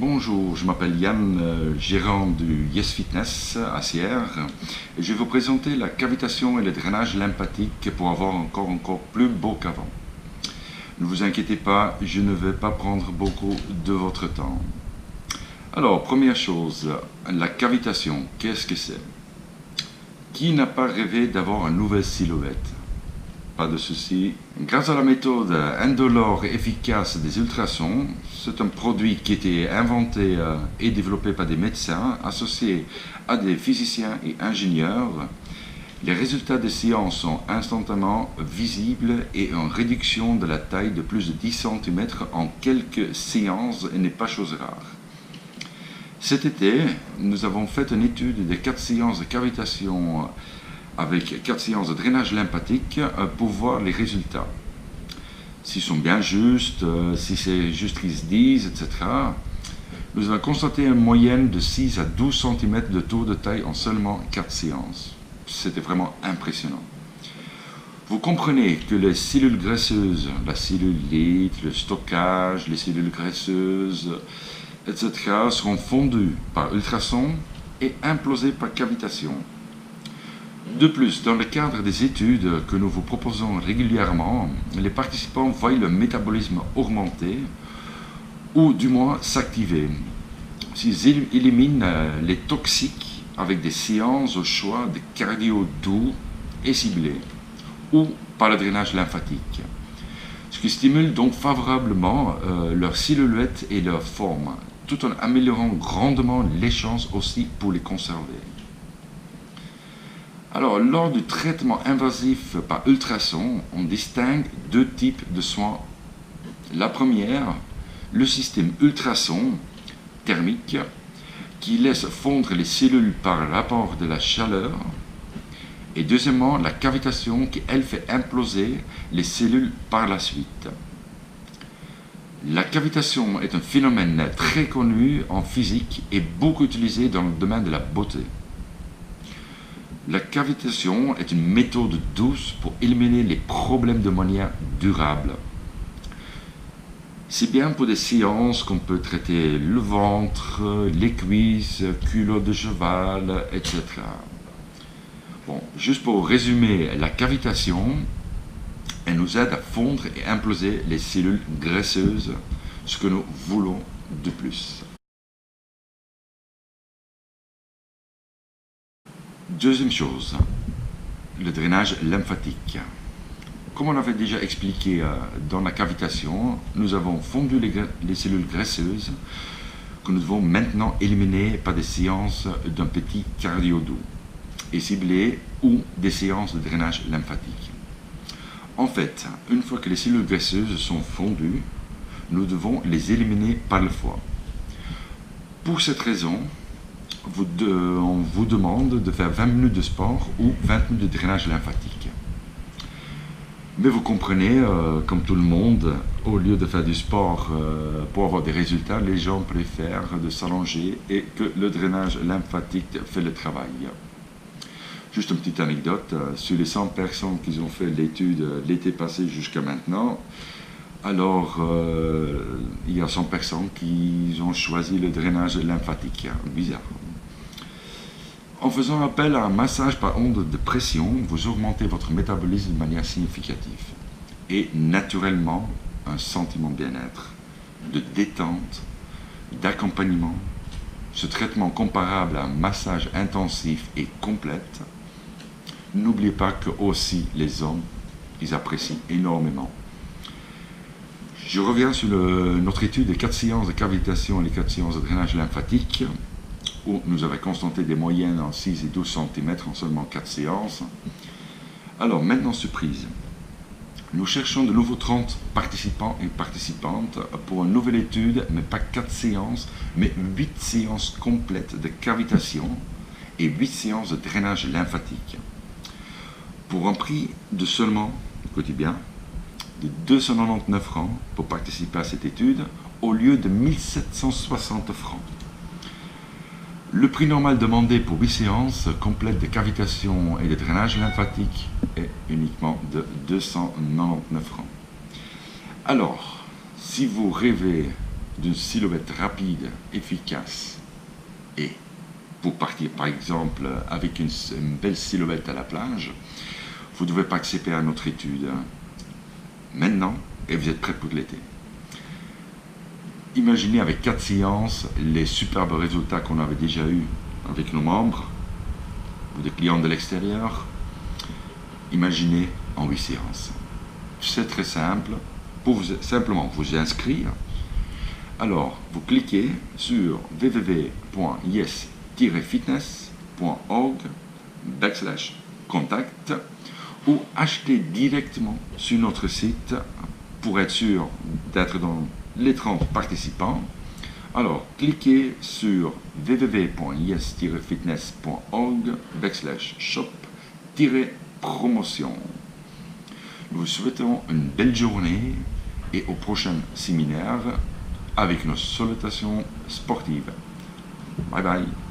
Bonjour, je m'appelle Yann, gérant du Yes Fitness à Sierre, et je vais vous présenter la cavitation et le drainage lymphatique pour avoir encore plus beau qu'avant. Ne vous inquiétez pas, je ne vais pas prendre beaucoup de votre temps. Alors, première chose, la cavitation, qu'est-ce que c'est? Qui n'a pas rêvé d'avoir une nouvelle silhouette? Pas de souci. Grâce à la méthode indolore et efficace des ultrasons, c'est un produit qui a été inventé et développé par des médecins associés à des physiciens et ingénieurs. Les résultats des séances sont instantanément visibles et une réduction de la taille de plus de 10 cm en quelques séances n'est pas chose rare. Cet été, nous avons fait une étude de 4 séances de cavitation avec 4 séances de drainage lymphatique pour voir les résultats. S'ils sont bien justes, si c'est juste qu'ils se disent, etc. Nous avons constaté une moyenne de 6 à 12 cm de taux de taille en seulement 4 séances. C'était vraiment impressionnant. Vous comprenez que les cellules graisseuses, la cellulite, le stockage, les cellules graisseuses, etc. seront fondues par ultrasons et implosées par cavitation. De plus, dans le cadre des études que nous vous proposons régulièrement, les participants voient le métabolisme augmenter ou du moins s'activer. S'ils éliminent les toxiques avec des séances au choix de cardio doux et ciblés ou par le drainage lymphatique, ce qui stimule donc favorablement leur silhouette et leur forme, tout en améliorant grandement les chances aussi pour les conserver. Alors, lors du traitement invasif par ultrasons, on distingue deux types de soins. La première, le système ultrason thermique, qui laisse fondre les cellules par l'apport de la chaleur. Et deuxièmement, la cavitation qui, elle, fait imploser les cellules par la suite. La cavitation est un phénomène très connu en physique et beaucoup utilisé dans le domaine de la beauté. La cavitation est une méthode douce pour éliminer les problèmes de manière durable. C'est bien pour des séances qu'on peut traiter le ventre, les cuisses, culottes de cheval, etc. Bon, juste pour résumer, la cavitation, elle nous aide à fondre et imploser les cellules graisseuses, ce que nous voulons de plus. Deuxième chose, le drainage lymphatique. Comme on avait déjà expliqué dans la cavitation, nous avons fondu les cellules graisseuses que nous devons maintenant éliminer par des séances d'un petit cardio doux et ciblées ou des séances de drainage lymphatique. En fait, une fois que les cellules graisseuses sont fondues, nous devons les éliminer par le foie. Pour cette raison, on vous demande de faire 20 minutes de sport ou 20 minutes de drainage lymphatique. Mais vous comprenez, comme tout le monde, au lieu de faire du sport pour avoir des résultats, les gens préfèrent de s'allonger et que le drainage lymphatique fait le travail. Juste une petite anecdote, sur les 100 personnes qui ont fait l'étude l'été passé jusqu'à maintenant, alors il y a 100 personnes qui ont choisi le drainage lymphatique. Bizarre. En faisant appel à un massage par onde de pression, vous augmentez votre métabolisme de manière significative et naturellement un sentiment de bien-être, de détente, d'accompagnement. Ce traitement comparable à un massage intensif et complète. N'oubliez pas que aussi les hommes, ils apprécient énormément. Je reviens sur notre étude des 4 séances de cavitation et les 4 séances de drainage lymphatique, où nous avons constaté des moyennes en 6 et 12 cm en seulement 4 séances. Alors maintenant, surprise. Nous cherchons de nouveau 30 participants et participantes pour une nouvelle étude, mais pas 4 séances, mais 8 séances complètes de cavitation et 8 séances de drainage lymphatique. Pour un prix de seulement, écoutez bien, de 299 francs pour participer à cette étude, au lieu de 1760 francs. Le prix normal demandé pour 8 séances complètes de cavitation et de drainage lymphatique est uniquement de 299 francs. Alors, si vous rêvez d'une silhouette rapide, efficace, et pour partir par exemple avec une belle silhouette à la plage, vous ne devez pas accepter à notre étude maintenant et vous êtes prêt pour l'été. Imaginez avec 4 séances les superbes résultats qu'on avait déjà eus avec nos membres ou des clients de l'extérieur. Imaginez en 8 séances. C'est très simple. Pour simplement vous inscrire, alors vous cliquez sur www.yes-fitness.org/contact ou achetez directement sur notre site pour être sûr d'être dans les 30 participants. Alors cliquez sur www.yes-fitness.org/shop-promotion. Nous vous souhaitons une belle journée et au prochain séminaire avec nos salutations sportives. Bye bye.